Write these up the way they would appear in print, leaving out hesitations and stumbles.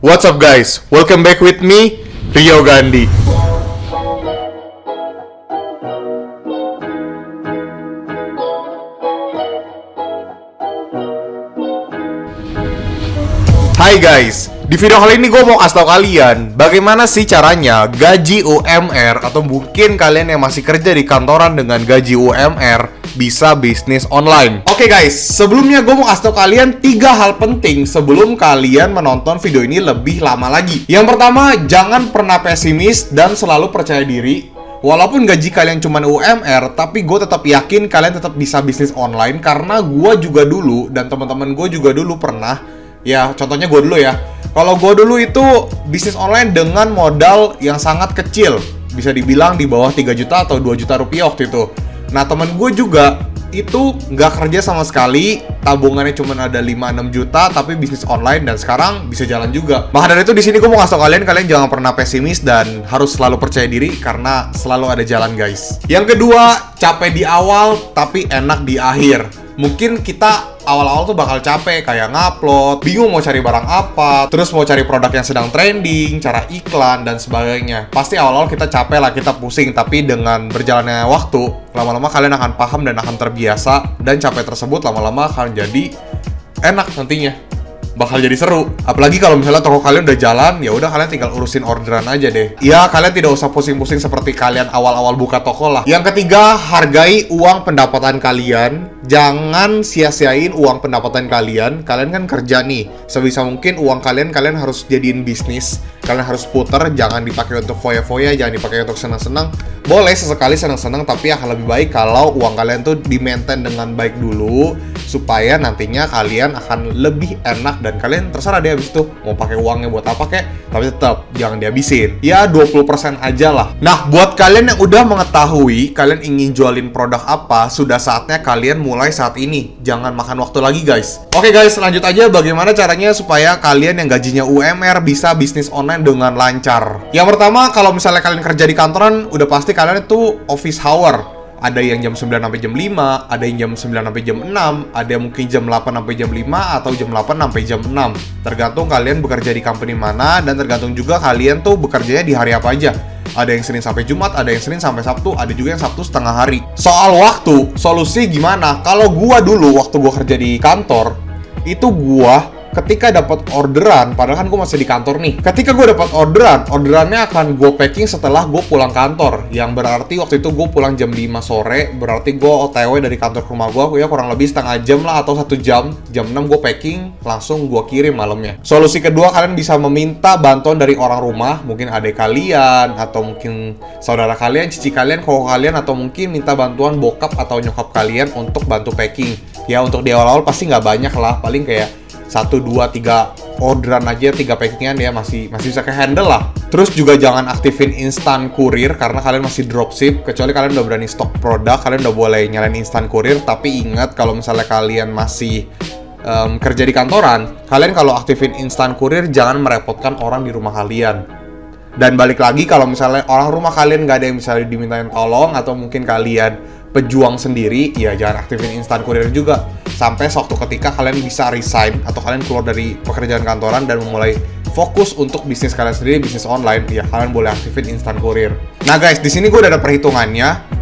What's up guys? Welcome back with me, Rio Gandhi. Hai guys, di video kali ini gue mau kasih tau kalian bagaimana sih caranya gaji UMR atau mungkin kalian yang masih kerja di kantoran dengan gaji UMR bisa bisnis online. Oke guys, sebelumnya gue mau kasih tau kalian 3 hal penting sebelum kalian menonton video ini lebih lama lagi. Yang pertama, jangan pernah pesimis dan selalu percaya diri. Walaupun gaji kalian cuma UMR, tapi gue tetap yakin kalian tetap bisa bisnis online. Karena gue juga dulu, dan teman-teman gue juga dulu pernah. Ya, contohnya gue dulu ya. Kalau gue dulu itu bisnis online dengan modal yang sangat kecil. Bisa dibilang di bawah 3 juta atau 2 juta rupiah waktu itu. Nah, temen gue juga itu nggak kerja sama sekali. Tabungannya cuma ada 5-6 juta, tapi bisnis online dan sekarang bisa jalan juga. Maka dari itu di sini gue mau kasih tau kalian jangan pernah pesimis dan harus selalu percaya diri karena selalu ada jalan guys. Yang kedua, capek di awal tapi enak di akhir. Mungkin kita awal-awal tuh bakal capek, kayak ngupload, bingung mau cari barang apa, terus mau cari produk yang sedang trending, cara iklan, dan sebagainya. Pasti awal-awal kita capek lah, kita pusing, tapi dengan berjalannya waktu, lama-lama kalian akan paham dan akan terbiasa, dan capek tersebut lama-lama akan jadi enak nantinya. Bakal jadi seru. Apalagi kalau misalnya toko kalian udah jalan, ya udah kalian tinggal urusin orderan aja deh. Ya, kalian tidak usah pusing-pusing seperti kalian awal-awal buka toko lah. Yang ketiga, hargai uang pendapatan kalian. Jangan sia-siain uang pendapatan kalian. Kalian kan kerja nih. Sebisa mungkin uang kalian harus jadiin bisnis. Kalian harus puter, jangan dipakai untuk foya-foya, jangan dipakai untuk senang-senang. Boleh sesekali senang-senang, tapi akan lebih baik kalau uang kalian tuh di-maintain dengan baik dulu, supaya nantinya kalian akan lebih enak dan kalian terserah deh habis itu mau pakai uangnya buat apa kek, tapi tetap jangan dihabisin. Ya 20% aja lah. Nah, buat kalian yang udah mengetahui kalian ingin jualin produk apa, sudah saatnya kalian mulai saat ini. Jangan makan waktu lagi guys. Oke guys, lanjut aja bagaimana caranya supaya kalian yang gajinya UMR bisa bisnis online dengan lancar. Yang pertama, kalau misalnya kalian kerja di kantoran, udah pasti kalian itu office hour. Ada yang jam 9 sampai jam 5, ada yang jam 9 sampai jam 6, ada yang mungkin jam 8 sampai jam 5, atau jam 8 sampai jam 6. Tergantung kalian bekerja di company mana, dan tergantung juga kalian tuh bekerjanya di hari apa aja. Ada yang Senin sampai Jumat, ada yang Senin sampai Sabtu, ada juga yang Sabtu setengah hari. Soal waktu, solusi gimana? Kalau gua dulu, waktu gua kerja di kantor, itu gua ketika dapat orderan, padahal kan gue masih di kantor nih. Ketika gue dapat orderannya akan gue packing setelah gue pulang kantor. Yang berarti waktu itu gue pulang jam 5 sore, berarti gue OTW dari kantor ke rumah gue, ya kurang lebih setengah jam lah atau 1 jam. Jam 6 gue packing, langsung gue kirim malamnya. Solusi kedua, kalian bisa meminta bantuan dari orang rumah, mungkin adik kalian, atau mungkin saudara kalian, cici kalian, koko kalian, atau mungkin minta bantuan bokap atau nyokap kalian untuk bantu packing. Ya untuk di awal-awal pasti nggak banyak lah, paling kayak 1, 2, 3 orderan aja, 3 packingan ya masih bisa ke-handle lah. Terus juga jangan aktifin instan kurir karena kalian masih dropship. Kecuali kalian udah berani stok produk, kalian udah boleh nyalain instan kurir. Tapi ingat, kalau misalnya kalian masih kerja di kantoran, kalian kalau aktifin instan kurir jangan merepotkan orang di rumah kalian. Dan balik lagi, kalau misalnya orang rumah kalian nggak ada yang bisa dimintain tolong, atau mungkin kalian pejuang sendiri, ya jangan aktifin instan kurir juga. Sampai suatu ketika kalian bisa resign atau kalian keluar dari pekerjaan kantoran dan memulai fokus untuk bisnis kalian sendiri, bisnis online, ya kalian boleh aktifin instan kurir. Nah guys, di sini gue udah ada perhitungannya.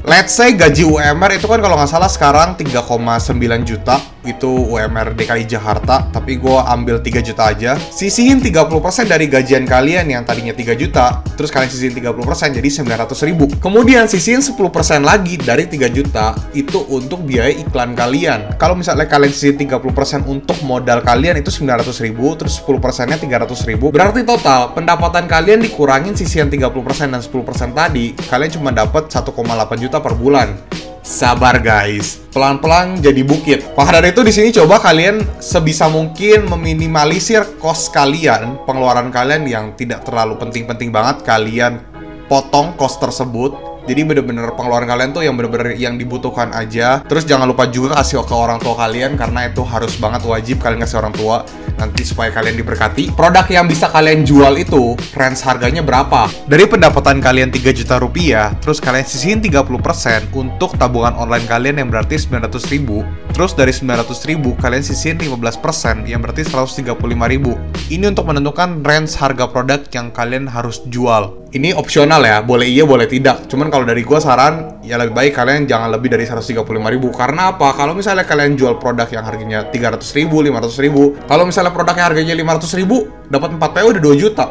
Let's say gaji UMR itu kan kalau nggak salah sekarang 3,9 juta. Itu UMR DKI Jakarta, tapi gue ambil 3 juta aja. Sisihin 30% dari gajian kalian yang tadinya 3 juta, terus kalian sisihin 30% jadi 900 ribu. Kemudian sisihin 10% lagi dari 3 juta, itu untuk biaya iklan kalian. Kalau misalnya kalian sisihin 30% untuk modal kalian itu 900 ribu, terus 10%-nya 300 ribu, berarti total pendapatan kalian dikurangin sisihan 30% dan 10% tadi, kalian cuma dapat 1,8 juta per bulan. Sabar guys, pelan-pelan jadi bukit. Maka dari itu di sini coba kalian sebisa mungkin meminimalisir cost kalian, pengeluaran kalian yang tidak terlalu penting-penting banget, kalian potong cost tersebut. Jadi bener-bener pengeluaran kalian tuh yang bener-bener yang dibutuhkan aja. Terus jangan lupa juga kasih ke orang tua kalian, karena itu harus banget wajib kalian kasih orang tua nanti supaya kalian diberkati. Produk yang bisa kalian jual itu range harganya berapa? Dari pendapatan kalian 3 juta rupiah, terus kalian sisihin 30% untuk tabungan online kalian yang berarti 900 ribu. Terus dari 900 ribu kalian sisihin 15% yang berarti 135 ribu. Ini untuk menentukan range harga produk yang kalian harus jual. Ini opsional ya, boleh iya boleh tidak. Cuman kalau dari gua saran, ya lebih baik kalian jangan lebih dari 135 ribu. Karena apa? Kalau misalnya kalian jual produk yang harganya 300 ribu, 500 ribu, kalau misalnya produk yang harganya 500 ribu, dapat 4 PO udah 2 juta.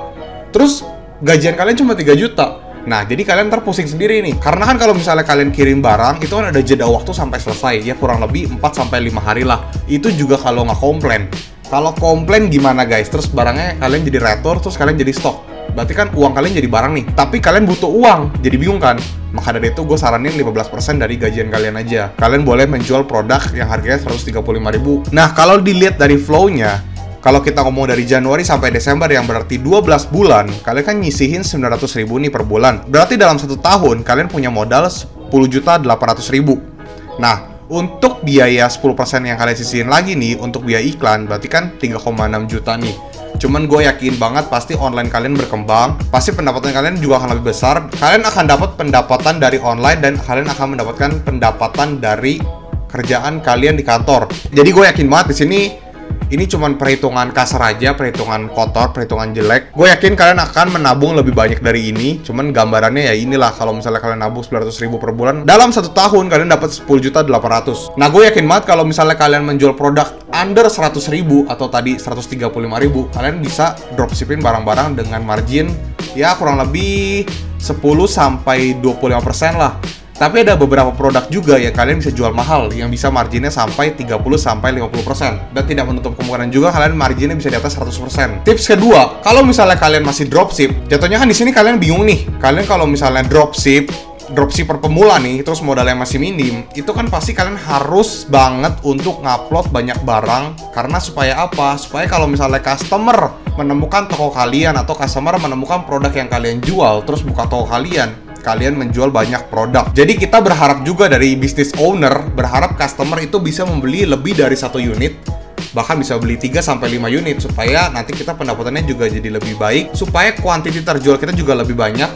Terus gajian kalian cuma 3 juta. Nah, jadi kalian ntar pusing sendiri nih. Karena kan kalau misalnya kalian kirim barang, itu kan ada jeda waktu sampai selesai. Ya kurang lebih 4-5 hari lah. Itu juga kalau nggak komplain. Kalau komplain gimana guys? Terus barangnya kalian jadi retur, terus kalian jadi stok. Berarti kan uang kalian jadi barang nih. Tapi kalian butuh uang, jadi bingung kan? Maka dari itu gue saranin 15% dari gajian kalian aja. Kalian boleh menjual produk yang harganya 135 ribu. Nah, kalau dilihat dari flow-nya, kalau kita ngomong dari Januari sampai Desember yang berarti 12 bulan, kalian kan nyisihin 900 ribu nih per bulan. Berarti dalam 1 tahun, kalian punya modal 10.800.000. Nah, untuk biaya 10% yang kalian sisihin lagi nih, untuk biaya iklan, berarti kan 3,6 juta nih. Cuman gue yakin banget pasti online kalian berkembang, pasti pendapatan kalian juga akan lebih besar. Kalian akan dapat pendapatan dari online dan kalian akan mendapatkan pendapatan dari kerjaan kalian di kantor. Jadi gue yakin banget di sini ini cuman perhitungan kasar aja, perhitungan kotor, perhitungan jelek. Gue yakin kalian akan menabung lebih banyak dari ini. Cuman gambarannya ya inilah, kalau misalnya kalian nabung 900 ribu per bulan, dalam 1 tahun kalian dapat 10.800.000. Nah, gue yakin banget kalau misalnya kalian menjual produk under 100 ribu atau tadi 135 ribu, kalian bisa dropshipping barang-barang dengan margin ya kurang lebih 10-25% lah. Tapi ada beberapa produk juga yang kalian bisa jual mahal, yang bisa marginnya sampai 30-50%. Dan tidak menutup kemungkinan juga kalian marginnya bisa di atas 100%. Tips kedua, kalau misalnya kalian masih dropship, jatuhnya kan di sini kalian bingung nih. Kalian kalau misalnya dropshipper pemula nih, terus modalnya masih minim, itu kan pasti kalian harus banget untuk ngupload banyak barang. Karena supaya apa? Supaya kalau misalnya customer menemukan toko kalian atau customer menemukan produk yang kalian jual, terus buka toko kalian menjual banyak produk. Jadi kita berharap juga dari business owner, berharap customer itu bisa membeli lebih dari 1 unit, bahkan bisa beli 3-5 unit, supaya nanti kita pendapatannya juga jadi lebih baik, supaya kuantiti terjual kita juga lebih banyak,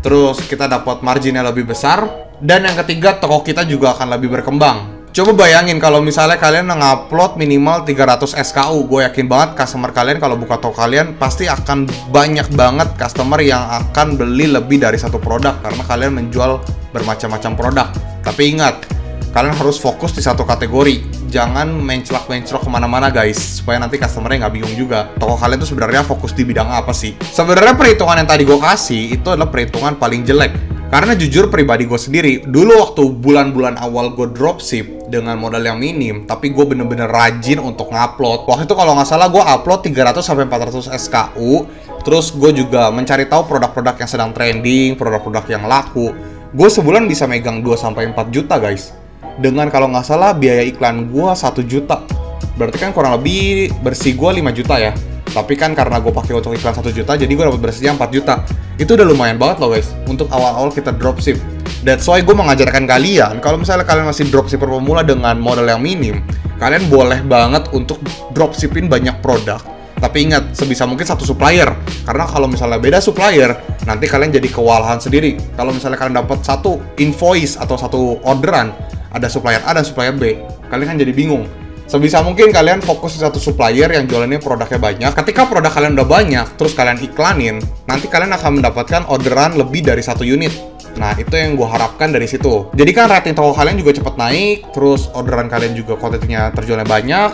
terus kita dapat marginnya lebih besar, dan yang ketiga, toko kita juga akan lebih berkembang. Coba bayangin kalau misalnya kalian nge-upload minimal 300 SKU, gue yakin banget customer kalian kalau buka toko kalian pasti akan banyak banget customer yang akan beli lebih dari 1 produk, karena kalian menjual bermacam-macam produk. Tapi ingat, kalian harus fokus di 1 kategori. Jangan menclok kemana-mana guys, supaya nanti customernya nggak bingung juga. Toko kalian tuh sebenarnya fokus di bidang apa sih? Sebenarnya perhitungan yang tadi gue kasih itu adalah perhitungan paling jelek. Karena jujur pribadi gue sendiri, dulu waktu bulan-bulan awal gue dropship dengan modal yang minim, tapi gue bener-bener rajin untuk ngupload. Waktu itu kalau nggak salah gue upload 300-400 SKU. Terus gue juga mencari tahu produk-produk yang sedang trending, produk-produk yang laku. Gue sebulan bisa megang 2-4 juta guys. Dengan kalau nggak salah biaya iklan gue 1 juta. Berarti kan kurang lebih bersih gue 5 juta ya. Tapi kan karena gue pakai untuk iklan 1 juta, jadi gue dapat bersihnya 4 juta. Itu udah lumayan banget loh guys, untuk awal-awal kita dropship. That's why gue mengajarkan kalian, kalau misalnya kalian masih dropshipper pemula dengan modal yang minim, kalian boleh banget untuk dropshipping banyak produk. Tapi ingat, sebisa mungkin 1 supplier. Karena kalau misalnya beda supplier, nanti kalian jadi kewalahan sendiri. Kalau misalnya kalian dapat 1 invoice atau 1 orderan, ada supplier A dan supplier B, kalian kan jadi bingung. Sebisa mungkin kalian fokus di 1 supplier yang jualannya produknya banyak. Ketika produk kalian udah banyak, terus kalian iklanin, nanti kalian akan mendapatkan orderan lebih dari 1 unit. Nah, itu yang gue harapkan dari situ. Jadi kan rating toko kalian juga cepat naik, terus orderan kalian juga kuantitinya terjualnya banyak,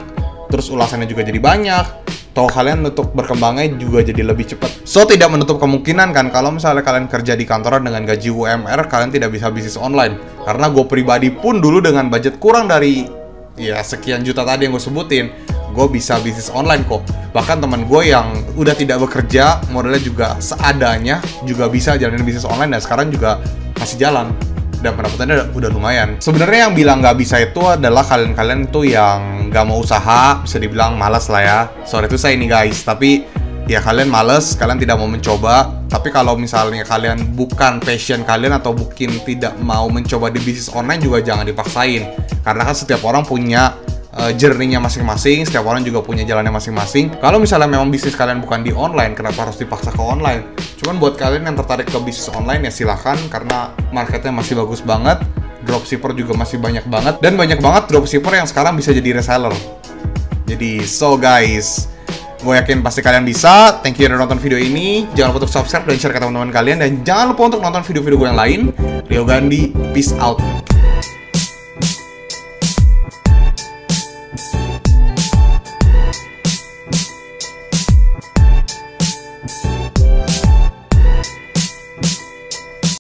terus ulasannya juga jadi banyak. Toko kalian untuk berkembangnya juga jadi lebih cepat. So, tidak menutup kemungkinan kan kalau misalnya kalian kerja di kantoran dengan gaji UMR, kalian tidak bisa bisnis online. Karena gue pribadi pun dulu dengan budget kurang dari ya sekian juta tadi yang gue sebutin, gue bisa bisnis online kok. Bahkan teman gue yang udah tidak bekerja, modalnya juga seadanya, juga bisa jalanin bisnis online dan sekarang juga masih jalan dan pendapatannya udah lumayan. Sebenarnya yang bilang nggak bisa itu adalah kalian-kalian tuh yang nggak mau usaha, bisa dibilang malas lah ya. Sorry itu saya ini guys, tapi ya kalian males, kalian tidak mau mencoba. Tapi kalau misalnya kalian bukan passion kalian atau mungkin tidak mau mencoba di bisnis online juga jangan dipaksain. Karena kan setiap orang punya journey-nya masing-masing, setiap orang juga punya jalannya masing-masing. Kalau misalnya memang bisnis kalian bukan di online, kenapa harus dipaksa ke online? Cuman buat kalian yang tertarik ke bisnis online ya silahkan, karena marketnya masih bagus banget, dropshipper juga masih banyak banget, dan banyak banget dropshipper yang sekarang bisa jadi reseller. Jadi so guys, gue yakin pasti kalian bisa. Thank you udah nonton video ini. Jangan lupa untuk subscribe dan share ke teman-teman kalian, dan jangan lupa untuk nonton video-video gue yang lain. Rio Gandhi, peace out.